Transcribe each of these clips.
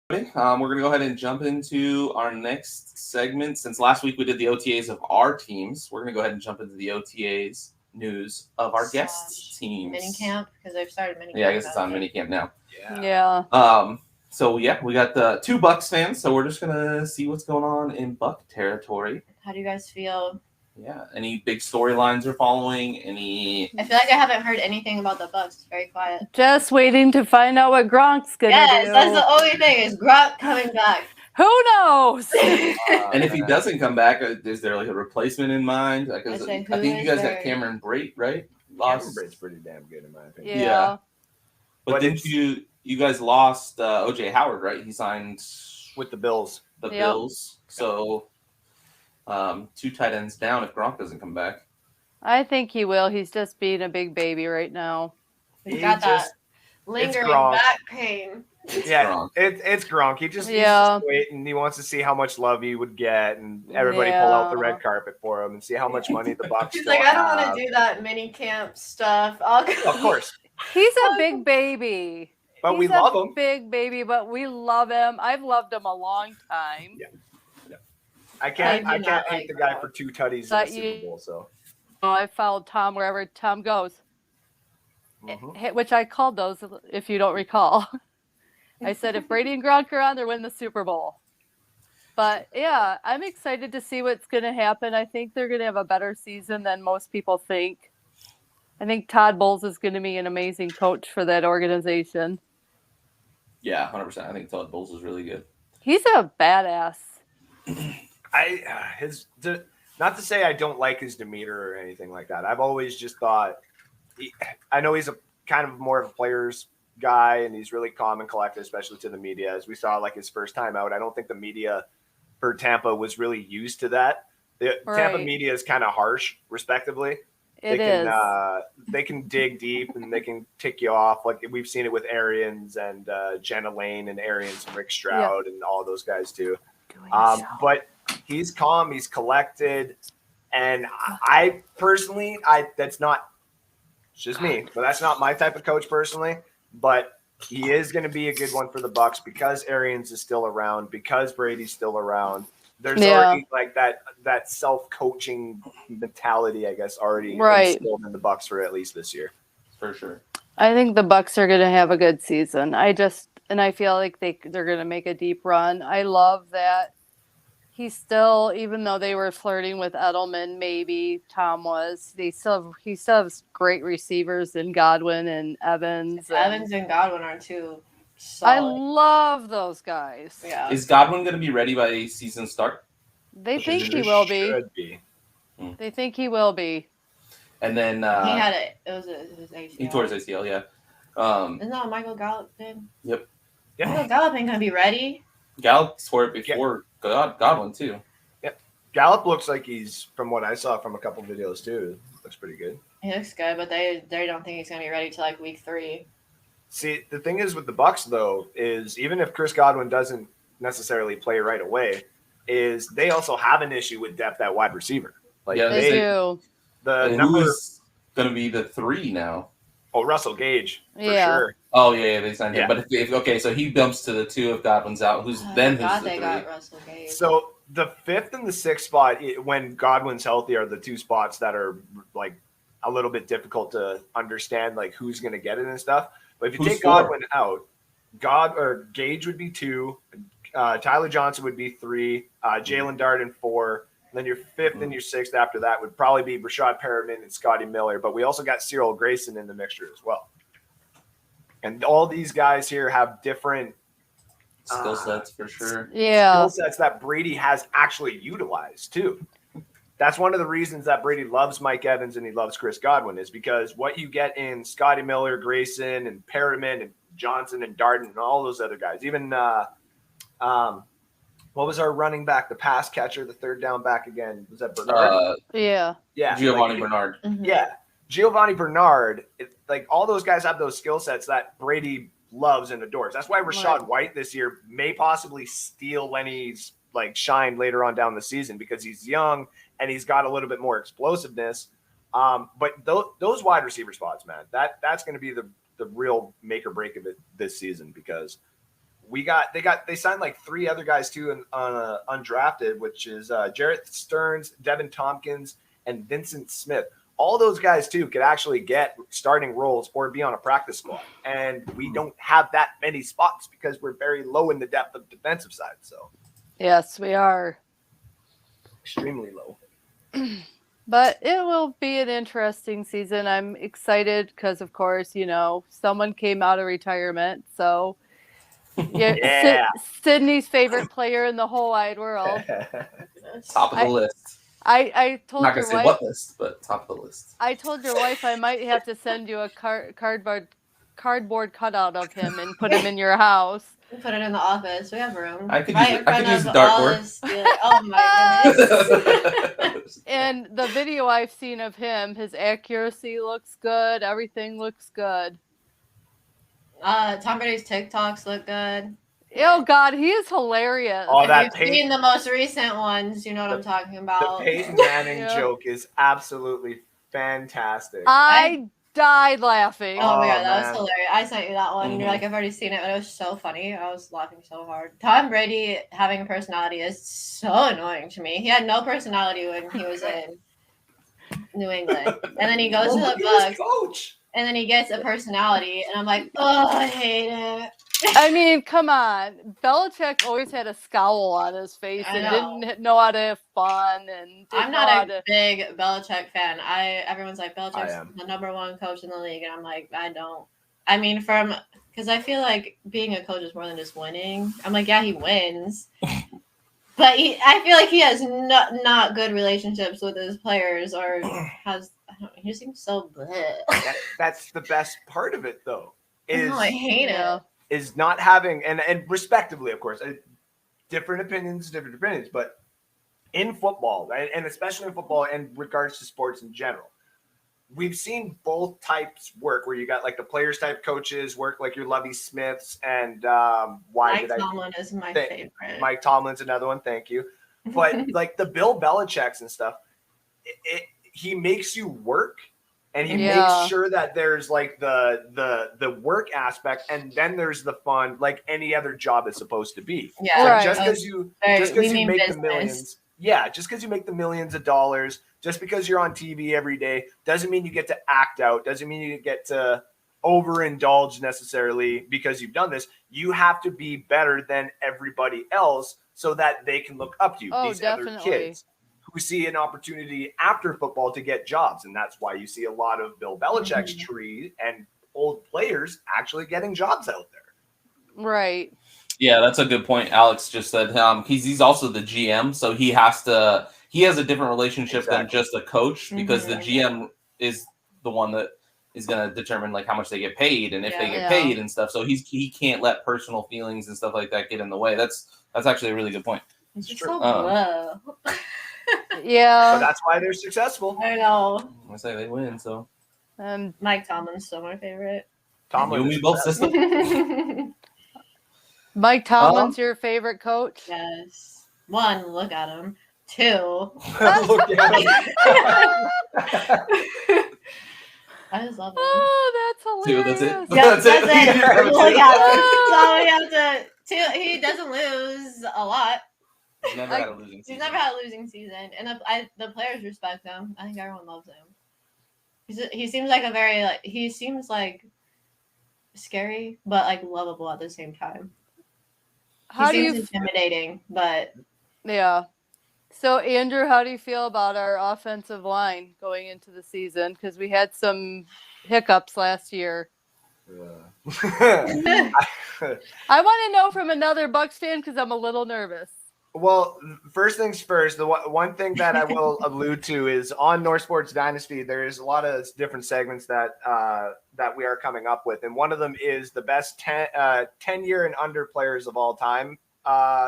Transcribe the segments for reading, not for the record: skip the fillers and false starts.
We're going to go ahead and jump into our next segment. Since last week we did the OTAs of our teams, we're going to go ahead and jump into the OTAs news of our guests' teams. Mini camp, because they've started mini camp. Yeah, I guess it's on mini camp now. Yeah. So we got the two Bucks fans, so we're just going to see what's going on in Buck territory. How do you guys feel? Yeah, any big storylines are following? I feel like I haven't heard anything about the Bucks. It's very quiet. Just waiting to find out what Gronk's going to do. Yes, that's the only thing, is Gronk coming back. Who knows? And if he doesn't come back, is there like a replacement in mind? I think you guys got Cameron Brate, right? Cameron Brate's pretty damn good in my opinion. Yeah. But didn't you guys lost OJ Howard, right? He signed with the Bills. Bills. So two tight ends down if Gronk doesn't come back. I think he will. He's just being a big baby right now. He's got that lingering back pain. It's Gronk. He just wait, and he wants to see how much love he would get, and everybody pull out the red carpet for him and see how much money the Bucks. He's like, I don't want to do that mini camp stuff. Of course, he's a big baby. But we love him. Big baby, but we love him. I've loved him a long time. Yeah. I can't hate the guy for two tutties in the Super Bowl. So. I followed Tom wherever Tom goes, which I called those, if you don't recall. I said, if Brady and Gronk are on, they're winning the Super Bowl. But, yeah, I'm excited to see what's going to happen. I think they're going to have a better season than most people think. I think Todd Bowles is going to be an amazing coach for that organization. Yeah, 100%. I think Todd Bowles is really good. He's a badass. Not to say I don't like his demeanor or anything like that. I've always just thought, I know he's a kind of more of a player's guy, and he's really calm and collected, especially to the media. As we saw, like his first time out, I don't think the media for Tampa was really used to that. The Tampa media is kind of harsh, respectively. They can dig deep and they can tick you off. Like we've seen it with Arians and Jenna Lane and Arians and Rick Stroud and all those guys too. But he's calm, he's collected, and I personally, that's not just me, but that's not my type of coach personally. But he is going to be a good one for the Bucks because Arians is still around, because Brady's still around. There's already like that self-coaching mentality, I guess, already instilled in the Bucks for at least this year. For sure. I think the Bucks are going to have a good season. I feel like they're going to make a deep run. I love that he's still, even though they were flirting with Edelman, maybe Tom was, he still has great receivers in Godwin and Evans. Evans and Godwin are two solid. I love those guys. Yeah. Is Godwin going to be ready by season start? They think he will be. They think he will be. And then he had it. It was his ACL. He tore his ACL. Yeah. Isn't that what Michael Gallup did? Yep. Yeah. Michael Gallup ain't gonna be ready. Gallup tore it before Godwin too. Yep. Gallup looks like he's, from what I saw from a couple videos too, looks pretty good. He looks good, but they don't think he's gonna be ready till like week 3. See, the thing is with the Bucks though, is even if Chris Godwin doesn't necessarily play right away, is they also have an issue with depth at wide receiver. Like they do. The number who's going to be the 3 now? Oh, Russell Gage for sure. Oh yeah, they signed him. But if so he bumps to the 2 if Godwin's out. Who's the 3? Got Russell Gage. So the 5th and the 6th spot, when Godwin's healthy, are the 2 spots that are like a little bit difficult to understand, like who's going to get it and stuff. But if you take Godwin out, Gage would be 2, Tyler Johnson would be 3, Jalen Darden 4. Then your 5th and your 6th after that would probably be Rashad Perriman and Scotty Miller. But we also got Cyril Grayson in the mixture as well. And all these guys here have different skill sets for sure. Yeah. Skill sets that Brady has actually utilized too. That's one of the reasons that Brady loves Mike Evans and he loves Chris Godwin, is because what you get in Scotty Miller, Grayson, and Perriman and Johnson and Darden and all those other guys, even what was our running back, the pass catcher, the third down back again? Was that Bernard? Yeah. Giovanni Bernard. Mm-hmm. Yeah. Giovanni Bernard, like all those guys have those skill sets that Brady loves and adores. That's why Rachaad White this year may possibly steal Lenny's like shine later on down the season, because he's young and he's got a little bit more explosiveness. But those wide receiver spots, man, that's going to be the real make or break of it this season, because they signed like 3 other guys too on undrafted, which is Jarrett Stearns, Devin Tompkins, and Vincent Smith. All those guys too could actually get starting roles or be on a practice squad, and we don't have that many spots because we're very low in the depth of defensive side. So yes, we are extremely low. But it will be an interesting season. I'm excited because, of course, someone came out of retirement. So, Yeah. Sydney's favorite player in the whole wide world. Top of the list. I told I'm not your gonna say wife what list, but top of the list. I told your wife I might have to send you a cardboard cutout of him and put him in your house. We put it in the office. We have room. I could use a dartboard. Oh my goodness. And the video I've seen of him, his accuracy looks good. Everything looks good. Tom Brady's TikToks look good. Oh God, he is hilarious. Oh, If you've seen the most recent ones, you know what I'm talking about. The Peyton Manning joke is absolutely fantastic. I died laughing. Oh my God, that was hilarious. I sent you that one. Mm-hmm. You're like, I've already seen it, but it was so funny. I was laughing so hard. Tom Brady having a personality is so annoying to me. He had no personality when he was in New England. And then he goes to the Bucs. Coach. And then he gets a personality, and I'm like, oh, I hate it. I mean, come on. Belichick always had a scowl on his face and didn't know how to have fun. And I'm not a big Belichick fan. Everyone's like, Belichick's the number 1 coach in the league, and I'm like, I don't. I mean, because I feel like being a coach is more than just winning. I'm like, yeah, he wins. But I feel like he has not good relationships with his players or has. He just seems so bleh. That's the best part of it, though. I hate it. Is not having and respectively, of course, different opinions, but in football, right, and especially in football in regards to sports in general, we've seen both types work. Where you got like the players type coaches work, like your Lovie Smiths and Mike Tomlin is my favorite. Mike Tomlin's another one. Thank you. But like the Bill Belichick's and stuff, he makes you work. And he makes sure that there's like the work aspect, and then there's the fun, like any other job is supposed to be. Yeah, like just because you make business. the millions, just because you make the millions of dollars, just because you're on TV every day, doesn't mean you get to act out. Doesn't mean you get to overindulge necessarily because you've done this. You have to be better than everybody else so that they can look up to you. These other kids who see an opportunity after football to get jobs. And that's why you see a lot of Bill Belichick's tree and old players actually getting jobs out there. Right. Yeah, that's a good point. Alex just said he's also the GM, so he has a different relationship than just a coach because the GM is the one that is going to determine like how much they get paid and if they get paid and stuff. So he can't let personal feelings and stuff like that get in the way. That's actually a really good point. It's just so low. Yeah, but that's why they're successful. I know. I say they win. So, Mike Tomlin's still my favorite. Tomlin, you and me both, sister. Mike Tomlin's your favorite coach? Yes. 1, look at him. 2, look at him. I just love him. Oh, that's hilarious. 2, that's it. Yep, that's it. Look at him. So we have to. He doesn't lose a lot. He's never had a losing season. He's never had a losing season, and the players respect him. I think everyone loves him. He seems like he seems like scary, but like lovable at the same time. He seems intimidating, but yeah. So Andrew, how do you feel about our offensive line going into the season? Because we had some hiccups last year. I want to know from another Bucs fan because I'm a little nervous. Well, first things first, the one thing that I will allude to is on North Sports Dynasty, there is a lot of different segments that we are coming up with. And one of them is the best 10-year and under players of all time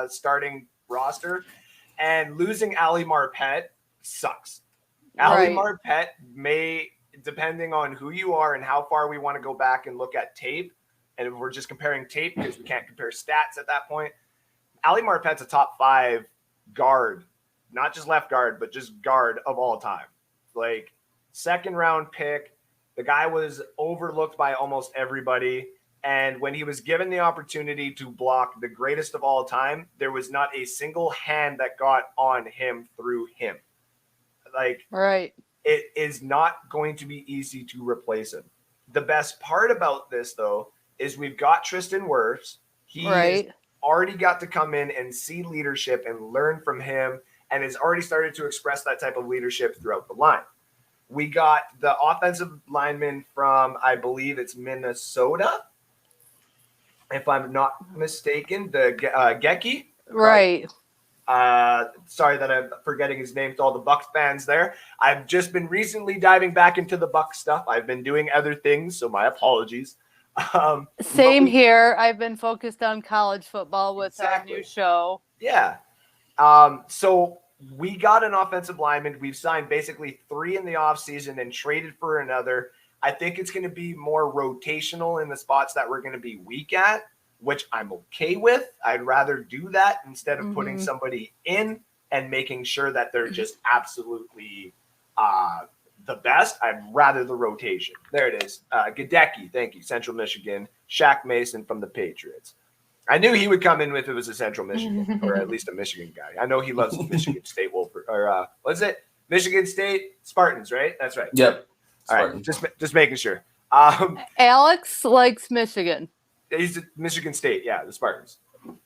starting roster. And losing Ali Marpet sucks. Ali Marpet may, depending on who you are and how far we want to go back and look at tape, and if we're just comparing tape because we can't compare stats at that point, Ali Marpet's a top 5 guard, not just left guard, but just guard of all time. Like, 2nd round pick. The guy was overlooked by almost everybody. And when he was given the opportunity to block the greatest of all time, there was not a single hand that got on him through him. Like, right. It is not going to be easy to replace him. The best part about this, though, is we've got Tristan Wirfs. He has already got to come in and see leadership and learn from him, and has already started to express that type of leadership throughout the line. We got the offensive lineman from, I believe it's Minnesota, if I'm not mistaken, the Gecki. Right. Sorry that I'm forgetting his name to all the Bucs fans there. I've just been recently diving back into the Bucs stuff. I've been doing other things, so my apologies. Same here. I've been focused on college football with our new show. Yeah. So we got an offensive lineman. We've signed basically 3 in the offseason and traded for another. I think it's going to be more rotational in the spots that we're going to be weak at, which I'm okay with. I'd rather do that instead of putting somebody in and making sure that they're just absolutely the best. I'd rather the rotation. There it is. Gadecki, thank you. Central Michigan. Shaq Mason from the Patriots. I knew he would come in if it was a Central Michigan, or at least a Michigan guy. I know he loves Michigan State Wolverine, or what is it? Michigan State Spartans, right? That's right. Yep. All right, just making sure. Alex likes Michigan. He's at Michigan State, yeah, the Spartans.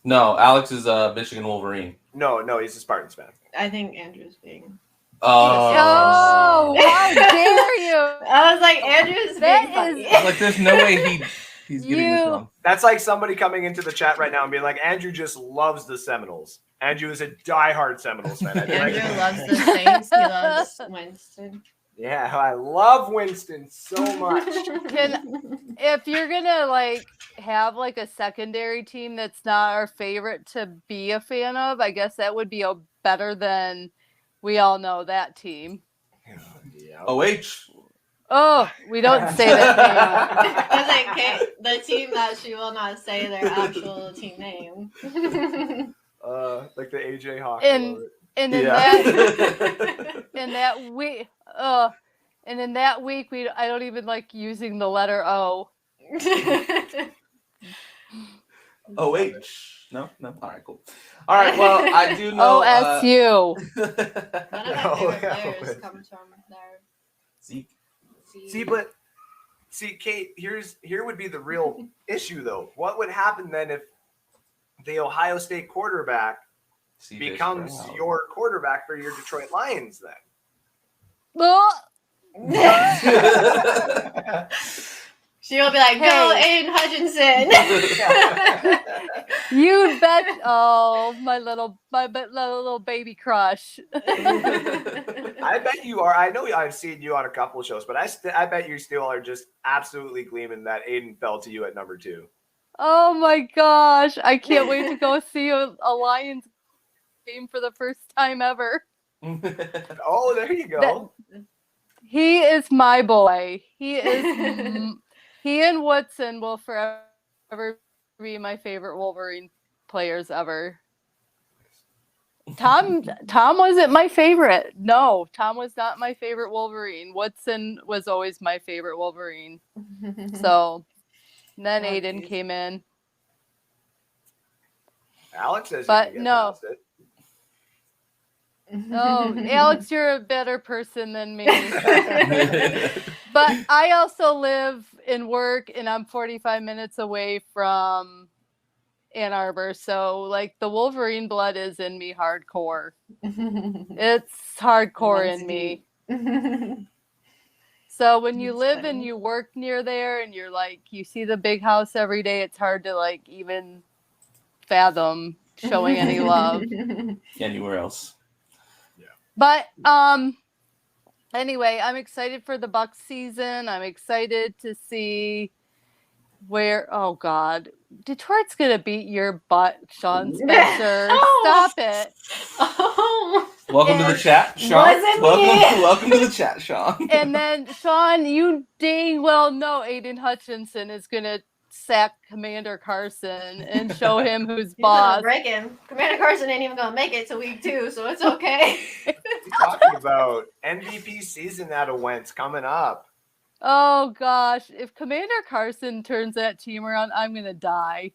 No, Alex is a Michigan Wolverine. No, he's a Spartans fan. I think Andrew's being. Oh, how dare you! I was like, Andrew's being funny. Like, there's no way he's getting this wrong. That's like somebody coming into the chat right now and being like, Andrew just loves the Seminoles. Andrew is a diehard Seminoles fan. Andrew loves the Saints. He loves Winston. Yeah, I love Winston so much. If you're gonna like have like a secondary team that's not our favorite to be a fan of, I guess that would be better than we all know that team. Yeah. OH. Oh, we don't say that name. The team that she will not say their actual team name. Like the AJ Hawk. And in that week, I don't even like using the letter O. OH. No. All right, cool. All right. Well, I do know. OSU. One of my favorite players comes from there. Zeke. See, Kate. Here would be the real issue, though. What would happen then if the Ohio State quarterback becomes your quarterback for your Detroit Lions? Then. She will be like, "Go, Aiden Hutchinson." You bet! Oh, my little baby crush. I bet you are. I know I've seen you on a couple of shows, but I bet you still are just absolutely gleaming that Aiden fell to you at number 2. Oh my gosh! I can't wait to go see a Lions game for the first time ever. Oh, there you go. He is my boy. He is. He and Woodson will forever be my favorite Wolverine players ever. Tom wasn't my favorite. No, Tom was not my favorite Wolverine. Woodson was always my favorite Wolverine. So then Aiden came in. Alex says, but no. Oh, Alex, you're a better person than me. But I also live and work, and I'm 45 minutes away from Ann Arbor. So, like, the Wolverine blood is in me hardcore. It's hardcore in me. So when you live and you work near there and you're like, you see the big house every day, it's hard to, like, even fathom showing any love. Anywhere else. But anyway, I'm excited for the Bucs season. I'm excited to see where. Oh God, Detroit's gonna beat your butt, Sean Spencer. Stop it. Oh. Welcome to the chat, Sean. Welcome to the chat, Sean. And then Sean, you dang well know Aiden Hutchinson is gonna sack Commander Carson and show him who's boss. Break him. Commander Carson ain't even gonna make it to week 2, so it's okay. We're talking about MVP season at a Wentz coming up. Oh gosh, if Commander Carson turns that team around, I'm gonna die.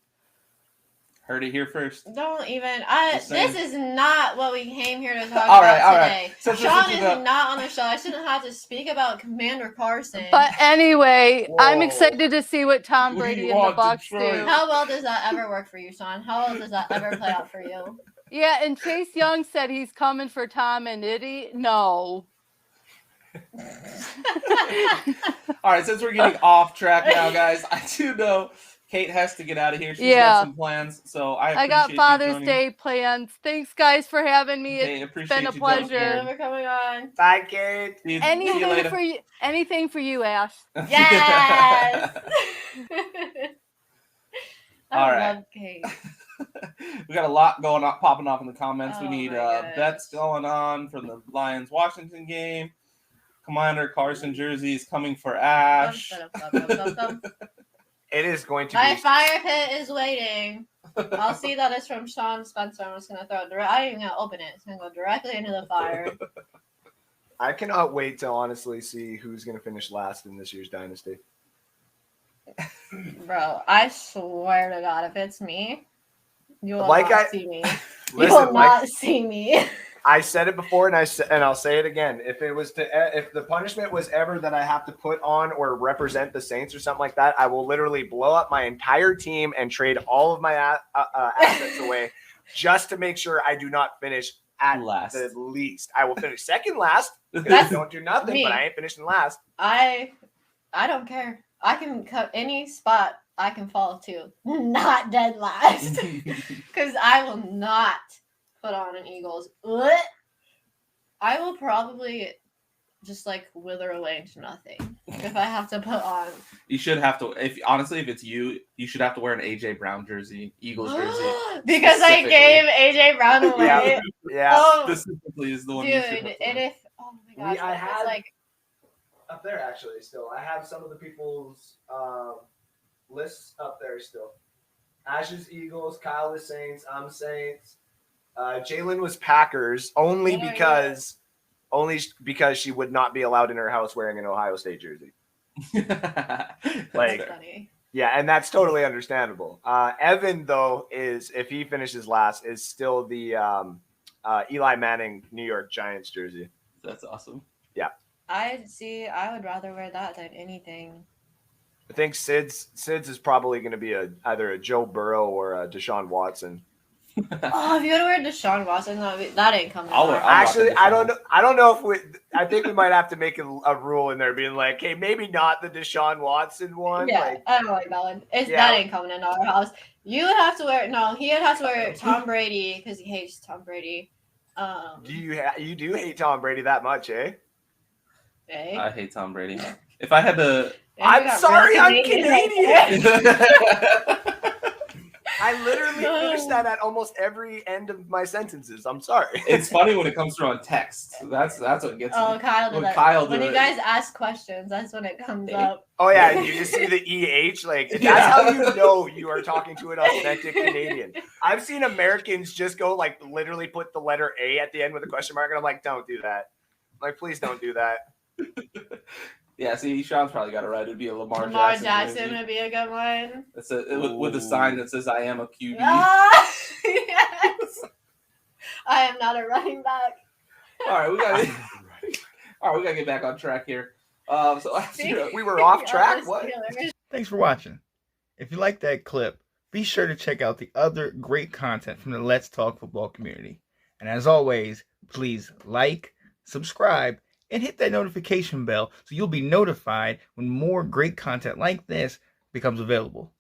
Heard it here first. Don't even. This is not what we came here to talk All about right. today. Sean is not on the show. I shouldn't have to speak about Commander Carson. But anyway, Whoa. I'm excited to see what Tom Brady and the Bucs do. How well does that ever work for you, Sean? How well does that ever play out for you? Yeah, and Chase Young said he's coming for Tom and Nitty. No. All right, since we're getting off track now, guys, I do know Kate has to get out of here. She's got some plans, so I got Father's Day plans. Thanks, guys, for having me. It's been a pleasure. Thank you for coming on. Bye, Kate. Anything for you, Ash. Yes. All right. Love Kate. We got a lot popping off in the comments. We Oh need my gosh. bets going on from the Lions-Washington game. Commander Carson jersey is coming for Ash. It is going to My be. fire pit is waiting. I'll see that it's from Sean Spencer. I'm just going to throw it I ain't even going to open it. It's going to go directly into the fire. I cannot wait to honestly see who's going to finish last in this year's Dynasty. Bro, I swear to God, if it's me, you will Like not see me. You Listen, will not see me. I said it before, and I'll say it again. If the punishment was ever that I have to put on or represent the Saints or something like that, I will literally blow up my entire team and trade all of my assets away just to make sure I do not finish at the least. I will finish second last because I don't do nothing, but I ain't finishing last. I don't care. I can cut any spot I can fall to, not dead last, because I will not put on an Eagles. I will probably just wither away into nothing if I have to put on. You should have to. If it's you should have to wear an AJ Brown jersey, Eagles jersey, because I gave AJ Brown away. Yeah. Specifically is the one. Dude, and if oh my gosh, I had up there actually. Still, I have some of the people's lists up there still. Ash's Eagles, Kyle the Saints, I'm Saints. Jalen was Packers only because she would not be allowed in her house wearing an Ohio State jersey. That's funny. Yeah, and that's totally understandable. Evan, though, if he finishes last, is still the Eli Manning New York Giants jersey. That's awesome. Yeah. I would rather wear that than anything. I think Sid's is probably going to be either a Joe Burrow or a Deshaun Watson. Oh, if you would wear Deshaun Watson, that ain't coming. Actually, I don't know. I don't know if I think we might have to make a rule in there, being like, hey, maybe not the Deshaun Watson one. Yeah, I don't like that one. That ain't coming in our house. You would have to wear. No, he would have to wear Tom Brady because he hates Tom Brady. You do hate Tom Brady that much, eh? I hate Tom Brady. If I had to. I'm sorry, I'm Canadian. I literally finish that at almost every end of my sentences. I'm sorry. It's funny when it comes through on text. That's what gets me. Kyle did that. When you guys ask questions, that's when it comes up. Oh yeah, you just see the EH. That's how you know you are talking to an authentic Canadian. I've seen Americans just go literally put the letter A at the end with a question mark, and I'm like, don't do that. Please don't do that. Yeah, see, Sean's probably got it right. It'd be a Lamar Jackson would be a good one. It's with a sign that says "I am a QB." Yes. I am not a running back. All right, we gotta get back on track here. We were off track. What? Thanks for watching. If you like that clip, be sure to check out the other great content from the Let's Talk Football community. And as always, please like, subscribe, and hit that notification bell so you'll be notified when more great content like this becomes available.